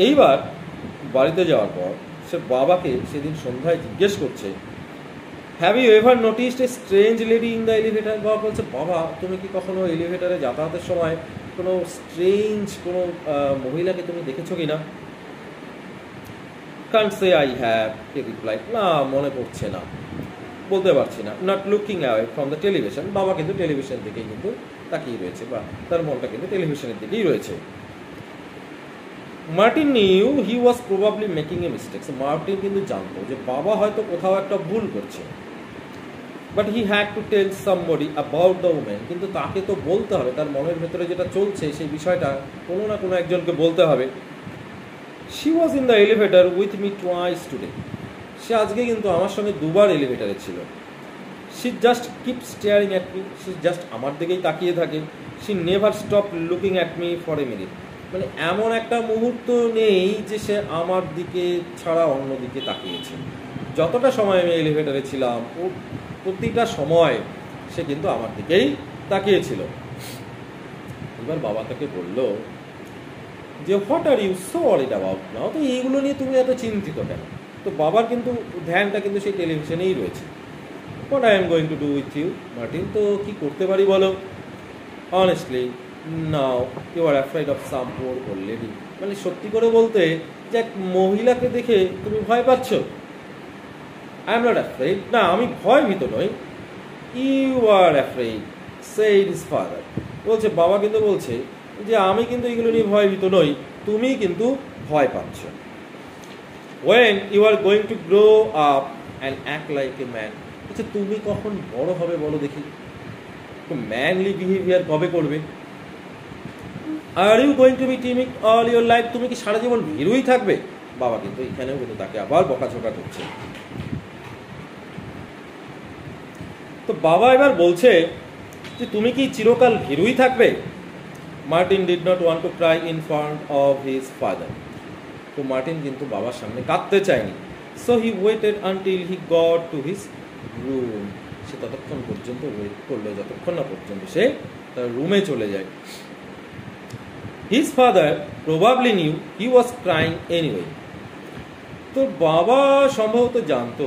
এইবার বাড়িতে যাওয়ার পর সে বাবাকে সেদিন সন্ধ্যায় জিজ্ঞেস করছে, have you ever noticed a strange lady in the elevator? বাবা বলছে, বাবা তুমি কি কখনো এলিভেটরে যাতায়াতের সময় কোনো স্ট্রেঞ্জ কোনো মহিলাকে তুমি দেখেছো কিনা? Can't say I have, he replied, না মনে পড়ছে না, বলতে পারছি না। Not looking away from the television, বাবা কিন্তু টেলিভিশন দিকেই কিন্তু তাকিয়ে রয়েছে, বা তার মনটা কিন্তু টেলিভিশনের দিকেই রয়েছে। Martin knew he was probably making a mistake, Martin কিন্তু জানতো যে বাবা হয়তো কোথাও একটা ভুল করছে। But he had to tell somebody about the women, কিন্তু তাকে তো বলতে হবে, তার মনের ভেতরে যেটা চলছে সেই বিষয়টা কোনো না কোনো একজনকে বলতে হবে। She was in the elevator with me twice today, সে আজকে কিন্তু আমার সঙ্গে 2বার এলিভেটরে ছিল। She just keep staring at me, she just আমার দিকেই তাকিয়ে থাকে। She never stop looking at me for a minute, মানে এমন একটা মুহূর্ত নেই যে সে আমার দিকে ছাড়া অন্য দিকে তাকিয়েছে। যতটা সময় আমি এলিভেটরে ছিলাম, ও প্রতিটা সময় সে কিন্তু আমার দিকেই তাকিয়েছিল। এবার বাবা তাকে বলল যে what are you so worried about now, তো এইগুলো নিয়ে তুমি এত চিন্তিত কেন? তো বাবার কিন্তু ধ্যানটা কিন্তু সেই টেলিভিশনেই রয়েছে। What I am going to do with you Martin, তো কি করতে পারি বলো? Honestly now you are afraid of some poor old lady, মানে সত্যি করে বলতে যে এক মহিলাকে দেখে তুমি ভয় পাচ্ছ? আই এম নট অ্যাফ্রেড, না আমি ভয়ভীত নই। You are afraid said his father, বলছে বাবা কিন্তু বলছে যে আমি কিন্তু এগুলো নিয়ে ভয়ভীত নই, তুমি কিন্তু ভয় পাচ্ছ। When you are going to grow up and act like a man, আচ্ছা তুমি কখন বড় হবে বলো দেখি, ম্যানলি বিহেভিয়ার কবে করবে? Are you going to be timid all your life, তুমি কি সারা জীবন ভীরুই থাকবে? বাবা কিন্তু এখানেও কিন্তু তাকে আবার বকাঝকা করছে। তো বাবা এবার বলছে যে তুমি কি চিরকাল ভীরুই থাকবে? Martin did not want to cry in front of his father. তো মার্টিন কিন্তু বাবার সামনে কাঁদতে চায়নি। So he waited until he got to his room. সে ততক্ষণ পর্যন্ত ওয়েট করলো যতক্ষণ না পর্যন্ত সে তার রুমে চলে যায়। His father probably new he was crying anyway. তো বাবা সম্ভবত জানতো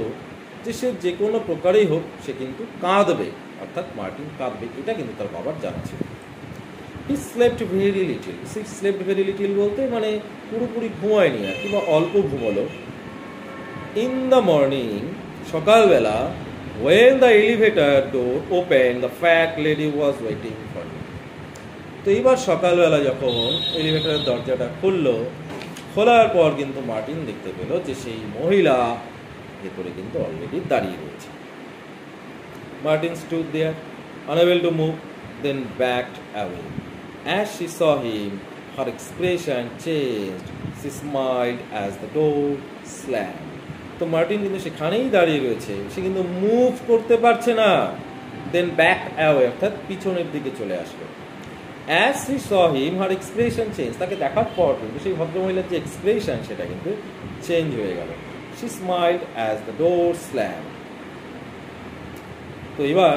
যে সে যে কোনো প্রকারেই হোক সে কিন্তু কাঁদবে, অর্থাৎ মার্টিন কাঁদবে, এটা কিন্তু তার বাবার জানা ছিল। He slept very little. Say slept very little বলতে মানে পুরোপুরি ঘুমায়নি আর কি, বা অল্প ঘুমালো। ইন দ্য মর্নিং, সকালবেলা, when the elevator door opened, the fat lady was waiting for me. তো এইবার সকালবেলা যখন এলিভেটরের দরজাটা খুললো, খোলার পর কিন্তু মার্টিন দেখতে পেল যে সেই মহিলা ভেতরে কিন্তু অলরেডি দাঁড়িয়ে রয়েছে। Martin stood there, unable to move, then backed away. As she saw him, her expression changed. She smiled as the door slammed. তো মার্টিন কিন্তু সেখানেই দাঁড়িয়ে রয়েছে, সে কিন্তু মুভ করতে পারছে না। দেন ব্যাক অ্যাওয়ে, অর্থাৎ পিছনের দিকে চলে আসলো। As she saw him, her expression change. তাকে দেখার পর কিন্তু সেই ভদ্রমহিলার যে এক্সপ্রেশন সেটা কিন্তু চেঞ্জ হয়ে গেল। She স্মাইলড as the door slam. তো এবার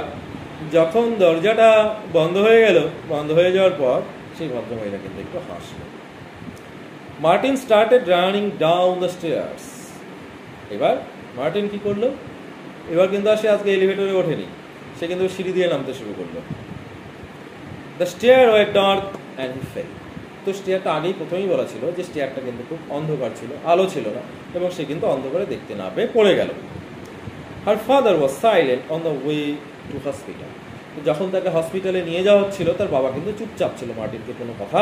যখন দরজাটা বন্ধ হয়ে গেল, বন্ধ হয়ে যাওয়ার পর সেই ভদ্রমহিলা কিন্তু একটু হাসলো। Martin started running down the stairs. এবার মার্টিন কি করলো, এবার কিন্তু আর সে আজকে এলিভেটরে ওঠেনি, সে কিন্তু সিঁড়ি দিয়ে নামতে শুরু করলো। The stair way dark and he fail. তো স্টেয়ারটা আগেই প্রথমেই বলা ছিল যে স্টেয়ারটা কিন্তু খুব অন্ধকার ছিল, আলো ছিল না, এবং সে কিন্তু অন্ধকারে দেখতে না পেয়ে পড়ে গেল। Her father was silent on the way two hospital. যখন তাকে হসপিটালে নিয়ে যাওয়া হচ্ছিল তার বাবা কিন্তু চুপচাপ ছিল, মার্টিনকে কোনো কথা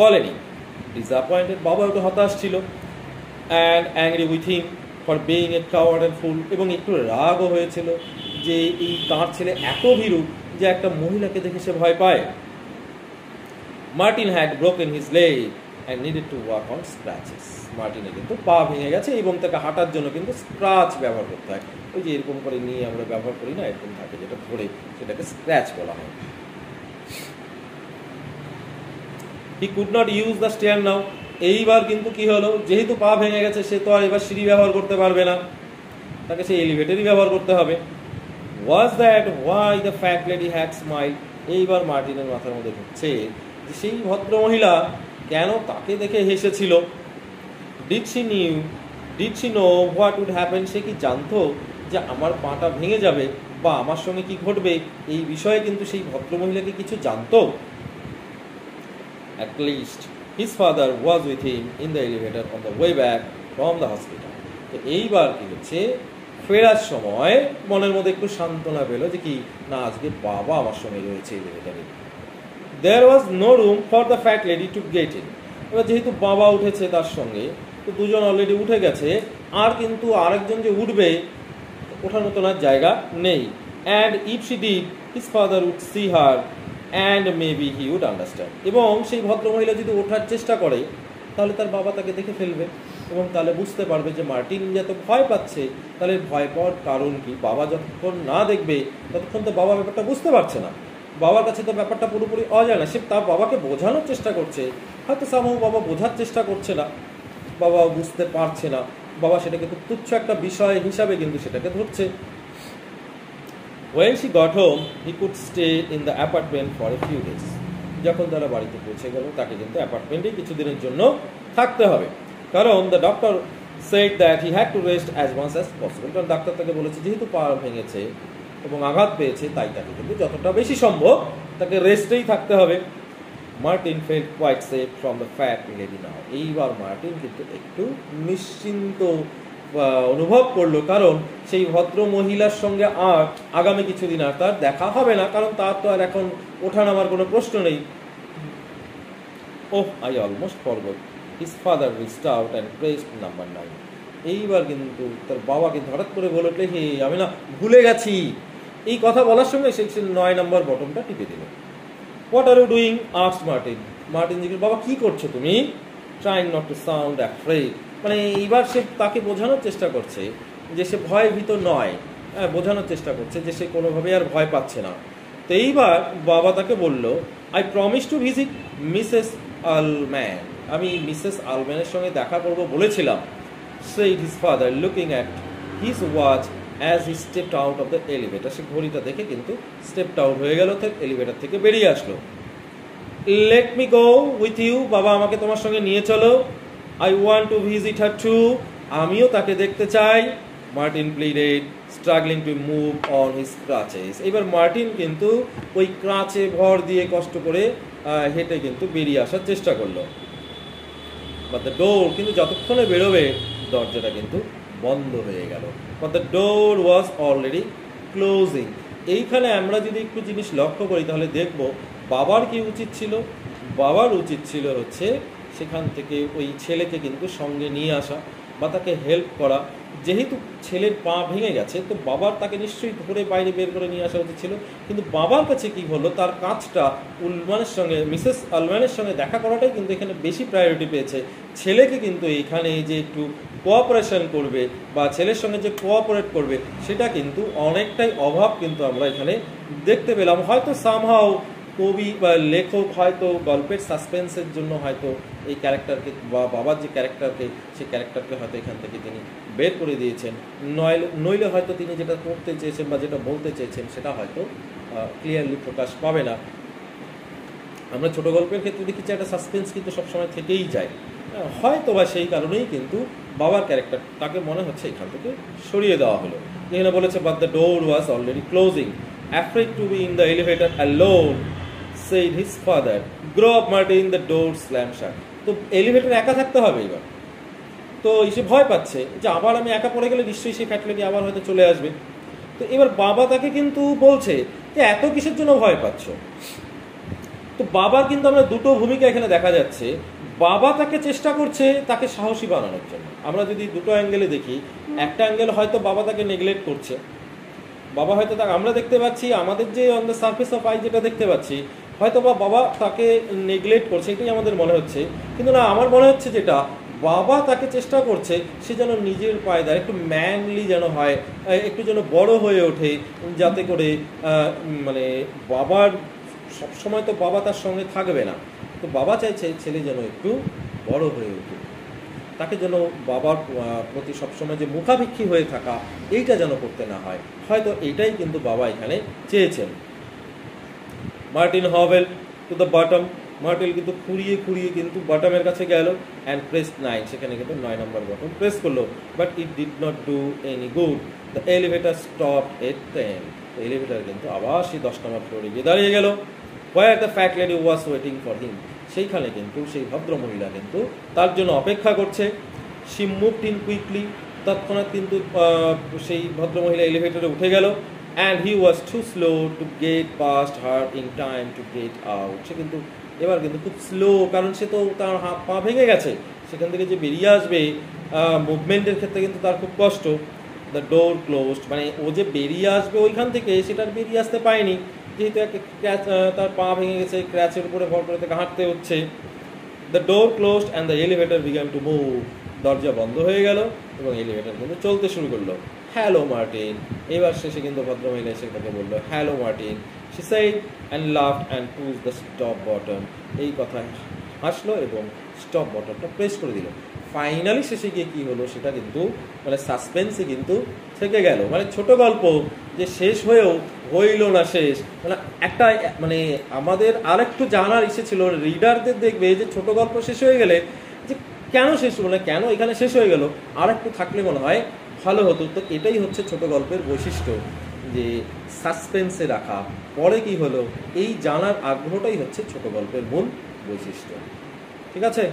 বলেনি। ডিসঅ্যাপয়েন্টেড, বাবা একটু হতাশ ছিল। And angry with him for being a coward and full. এবং একটু রাগও হয়েছিল যে এই তাঁর ছেলে এত ভীরু যে একটা মহিলাকে দেখে সে ভয় পায়। Martin had broken his leg and needed to walk on scratches. মার্টিনের কিন্তু পা ভেঙে গেছে এবং তাকে হাঁটার জন্য কিন্তু স্ক্র্যাচ ব্যবহার করতে হয়। ওই যে এরকম করে নিয়ে আমরা ব্যবহার করি না, এরকম থাকে যেটা ধরে, সেটাকে স্ক্র্যাচ বলা হয়। He could not use the stair now. এইবার কিন্তু কি হলো, যেহেতু পা ভেঙে গেছে সে তো আর এবার সিঁড়ি ব্যবহার করতে পারবে না, তাকে সেই এলিভেটরই ব্যবহার করতে হবে। Was that why the fat lady had smile. এইবার মার্টিনের মাথার মধ্যে ঢুকছে যে সেই ভদ্র মহিলা কেন তাকে দেখে হেসেছিল। Did she know what would happen. সে কি জানতো যে আমার পাটা ভেঙে যাবে বা আমার সঙ্গে কি ঘটবে, এই বিষয়ে কিন্তু সেই ভদ্র মহিলাকে কিছু জানতো। At least his father was with him in the elevator on the way back from the hospital. তো এইবার কি হচ্ছে, ফেরার সময় মনের মধ্যে একটু সান্ত্বনা পেল যে কি না, আজকে বাবা আমার সঙ্গে রয়েছে এলিভেটরে। There was no room for the fat lady to get in. এবার যেহেতু বাবা উঠেছে তার সঙ্গে, তো দুজন অলরেডি উঠে গেছে, আর কিন্তু আরেকজন যে উঠবে ওঠার মতন আর জায়গা নেই। And if she did, his father would see her and maybe he would understand. এবং সেই ভদ্রমহিলা যদি ওঠার চেষ্টা করে তাহলে তার বাবা তাকে দেখে ফেলবে এবং তাহলে বুঝতে পারবে যে মার্টিন যত ভয় পাচ্ছে, তাহলে ভয় পাওয়ার কারণ কি। বাবা যতক্ষণ না দেখবে ততক্ষণ তো বাবা ব্যাপারটা বুঝতে পারছে না, বাবার কাছে তো ব্যাপারটা পুরোপুরি অজানা। সে তার বাবাকে বোঝানোর চেষ্টা করছে, হয়তো সামহ বাবা বোঝার চেষ্টা করছে না, বাবা বুঝতে পারছে না, বাবা সেটাকে খুব তুচ্ছ একটা বিষয় হিসাবে কিন্তু সেটাকে ধরছে। When she got home, he could stay in the apartment for a few days. যখন তারা বাড়িতে পৌঁছে গেল তাকে কিন্তু অ্যাপার্টমেন্টে কিছুদিনের জন্য থাকতে হবে, কারণ the doctor said that he had to rest as much as possible. কারণ ডাক্তার তাকে বলেছে যেহেতু পা ভেঙেছে এবং আঘাত পেয়েছে, তাই তাকে কিন্তু যতটা বেশি সম্ভব তাকে রেস্টেই থাকতে হবে। Martin felt quite safe from the fat lady now. এইবার মার্টিন কিন্তু একটু নিশ্চিন্ত অনুভব করলো, কারণ সেই ভদ্র মহিলার সঙ্গে আর আগামী কিছুদিন আর তার দেখা হবে না, কারণ তার তো আর এখন ওঠা নামার কোনো প্রশ্ন নেই। Oh, I almost forgot. His father reached out and pressed number 9. এইবার কিন্তু তার বাবা কিন্তু হঠাৎ করে বলে উঠলে, হে আমি না ভুলে গেছি। এই কথা বলার সঙ্গে সে 9 নম্বর বটনটা টিপে দিল। What are you doing, asked Martin. Martin জিজ্ঞেস, বাবা কি করছো তুমি? Trying not to sound afraid. মানে এইবার সে তাকে বোঝানোর চেষ্টা করছে যে সে ভয়ভীত নয়, বোঝানোর চেষ্টা করছে যে সে কোনোভাবে আর ভয় পাচ্ছে না। তো এইবার বাবা তাকে বলল I promise to visit Mrs Allman, আমি মিসেস আলম্যানের সঙ্গে দেখা করব বলেছিলাম। said his father looking at his watch as he stepped out of the elevator, সে ঘড়িটা দেখে কিন্তু স্টেপড আউট হয়ে গেল, এলিভেটর থেকে বেরিয়ে আসলো। let me go with you, বাবা আমাকে তোমার সঙ্গে নিয়ে চলো। I want to visit her too, আমিও তাকে দেখতে চাই। Martin pleaded, struggling to move on his crutches, এবার মার্টিন কিন্তু ওই ক্রাচে ভর দিয়ে কষ্ট করে হেঁটে কিন্তু বেরিয়ে আসার চেষ্টা করলো। বাট দ্য ডোর, কিন্তু যতক্ষণে বেরোবে দরজাটা কিন্তু বন্ধ হয়ে গেল। But the door was already closing. এইখানে আমরা যদি একটু জিনিস লক্ষ্য করি তাহলে দেখব বাবার কি উচিত ছিল। বাবার উচিত ছিল হচ্ছে সেখান থেকে ওই ছেলেকে কিন্তু সঙ্গে নিয়ে আসা বা তাকে হেল্প করা। যেহেতু ছেলের পা ভেঙে গেছে তো বাবার তাকে নিশ্চয়ই ধরে বাইরে বের করে নিয়ে আসা উচিত ছিল, কিন্তু বাবার কাছে কি হলো, তার কাজটা উলম্যানের সঙ্গে মিসেস আলম্যানের সঙ্গে দেখা করাটাই কিন্তু এখানে বেশি প্রায়োরিটি পেয়েছে। ছেলেকে কিন্তু এখানে যে একটু কোঅপারেশন করবে বা ছেলের সঙ্গে যে কোঅপারেট করবে সেটা কিন্তু অনেকটাই অভাব কিন্তু আমরা এখানে দেখতে পেলাম। হয়তো সামহাও কবি বা লেখক হয়তো গল্পের সাসপেন্সের জন্য হয়তো এই ক্যারেক্টারকে বা বাবার যে ক্যারেক্টারকে সেই ক্যারেক্টারকে হয়তো এখান থেকে তিনি বের করে দিয়েছেন, নইলে হয়তো তিনি যেটা করতে চেয়েছেন বা যেটা বলতে চেয়েছেন সেটা হয়তো ক্লিয়ারলি প্রকাশ পাবে না। আমরা ছোট গল্পের ক্ষেত্রে দেখেছি একটা সাসপেন্স কিন্তু সবসময় থেকেই যায়, হয়তো বা সেই কারণেই কিন্তু বাবার ক্যারেক্টার তাকে মনে হচ্ছে এখান থেকে সরিয়ে দেওয়া হলো। এখানে বলেছে but the door was already closing, afraid to be in the elevator alone, said his father. Grow up Martin, the door slammed shut. তো এলিভেটর একা থাকতে হবে এবার, তো সে ভয় পাচ্ছে যে আবার আমি একা পড়ে গেলে নিশ্চয়ই সেই ফ্যাট লেডি আবার হয়তো চলে আসবে। তো এবার বাবা তাকে কিন্তু বলছে যে এত কিসের জন্য ভয় পাচ্ছ। তো বাবা কিন্তু আমরা দুটো ভূমিকা এখানে দেখা যাচ্ছে। বাবা তাকে চেষ্টা করছে তাকে সাহসী বানানোর জন্য। আমরা যদি দুটো অ্যাঙ্গেলে দেখি, একটা অ্যাঙ্গেল হয়তো বাবা তাকে নেগলেক্ট করছে, বাবা হয়তো তাকে আমরা দেখতে পাচ্ছি আমাদের যে on the surface of I যেটা দেখতে পাচ্ছি হয়তো বা বাবা তাকে নেগলেক্ট করছে, এটাই আমাদের মনে হচ্ছে। কিন্তু না, আমার মনে হচ্ছে যেটা বাবা তাকে চেষ্টা করছে সে যেন নিজের পায়ে দাঁড়ায়, একটু ম্যানলি যেন হয়, একটু যেন বড় হয়ে ওঠে, যাতে করে মানে বাবার সবসময় তো বাবা তার সঙ্গে থাকবে না, তো বাবা চাইছে ছেলে যেন একটু বড় হয়ে ওঠে, তাকে যেন বাবার প্রতি সবসময় যে মুখাভিক্ষী হয়ে থাকা এইটা যেন করতে না হয়। হয়তো এইটাই কিন্তু বাবা এখানে চেয়েছেন। মার্টিন হভেল টু দ্য বটম, মার্টিন কিন্তু খুঁড়িয়ে খুঁড়িয়ে কিন্তু বটমের কাছে গেল অ্যান্ড প্রেস 9, সেখানে কিন্তু 9 নম্বর বটম প্রেস করলো। But it did not do any good, the elevator stop at 10, তো এলিভেটার কিন্তু আবার সেই 10 নম্বর ফ্লোরে গিয়ে দাঁড়িয়ে গেল। Where the fat lady was waiting for him, সেইখানে কিন্তু সেই ভদ্র মহিলা কিন্তু তার জন্য অপেক্ষা করছে। শি মুভড ইন কুইকলি, তৎক্ষণাৎ কিন্তু সেই ভদ্রমহিলা এলিভেটরে উঠে গেল। And he was too slow to get past her in time to get out, সে কিন্তু এবার কিন্তু খুব স্লো, কারণ সে তো তার হাত পা ভেঙে গেছে, সেখান থেকে যে বেরিয়ে আসবে মুভমেন্টের ক্ষেত্রে কিন্তু তার খুব কষ্ট। দ্য ডোর ক্লোজড, মানে ও যে বেরিয়ে আসবে ওইখান থেকে সেটার বেরিয়ে আসতে পারেনি, যেহেতু একটা ক্র্যাচ, তার পা ভেঙে গেছে, ক্র্যাচের উপরে ভর করে তাকে হাঁটতে হচ্ছে। The door closed and the elevator began to move, দরজা বন্ধ হয়ে গেল এবং এলিভেটর কিন্তু চলতে শুরু করলো। হ্যালো মার্টিন, এবার শেষে কিন্তু ভদ্রমহিলা এসে তাকে বললো hello Martin. She said and laughed and push the stop button, এই কথায় হাসলো এবং স্টপ বটনটা প্রেস করে দিল। ফাইনালি শেষে গিয়ে কী হলো সেটা কিন্তু মানে সাসপেন্সই কিন্তু থেকে গেল। মানে ছোট গল্প যে শেষ হয়েও হইল না শেষ, মানে একটা মানে আমাদের আরেকটু জানার ইচ্ছে ছিল রিডারদের, দেখবে যে ছোট গল্প শেষ হয়ে গেলে যে কেন শেষ হলো না, কেন এখানে শেষ হয়ে গেল, আর একটু থাকলে মনে হয় ভালো হতো। তো এটাই হচ্ছে ছোট গল্পের বৈশিষ্ট্য, যে সাসপেন্সে রাখা, পরে কি হলো এই জানার আগ্রহটাই হচ্ছে ছোট গল্পের মূল বৈশিষ্ট্য। ঠিক আছে।